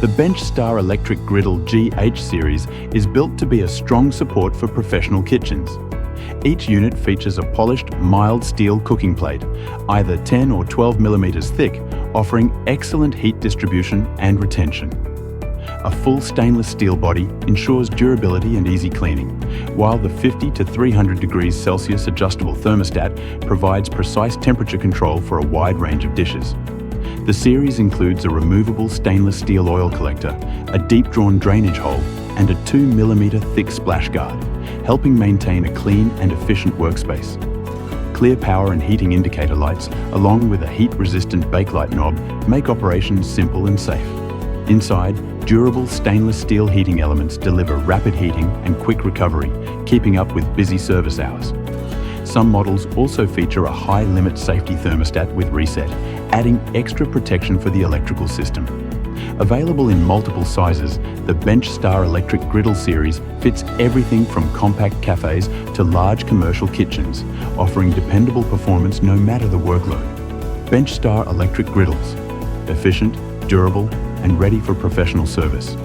The Benchstar Electric Griddle GH Series is built to be a strong support for professional kitchens. Each unit features a polished, mild steel cooking plate, either 10 or 12 millimeters thick, offering excellent heat distribution and retention. A full stainless steel body ensures durability and easy cleaning, while the 50 to 300 degrees Celsius adjustable thermostat provides precise temperature control for a wide range of dishes. The series includes a removable stainless steel oil collector, a deep-drawn drainage hole, and a 2 millimeter thick splash guard, helping maintain a clean and efficient workspace. Clear power and heating indicator lights, along with a heat-resistant Bakelite knob, make operations simple and safe. Inside, durable stainless steel heating elements deliver rapid heating and quick recovery, keeping up with busy service hours. Some models also feature a high-limit safety thermostat with reset, adding extra protection for the electrical system. Available in multiple sizes, the Benchstar Electric Griddle series fits everything from compact cafes to large commercial kitchens, offering dependable performance no matter the workload. Benchstar Electric Griddles, efficient, durable, and ready for professional service.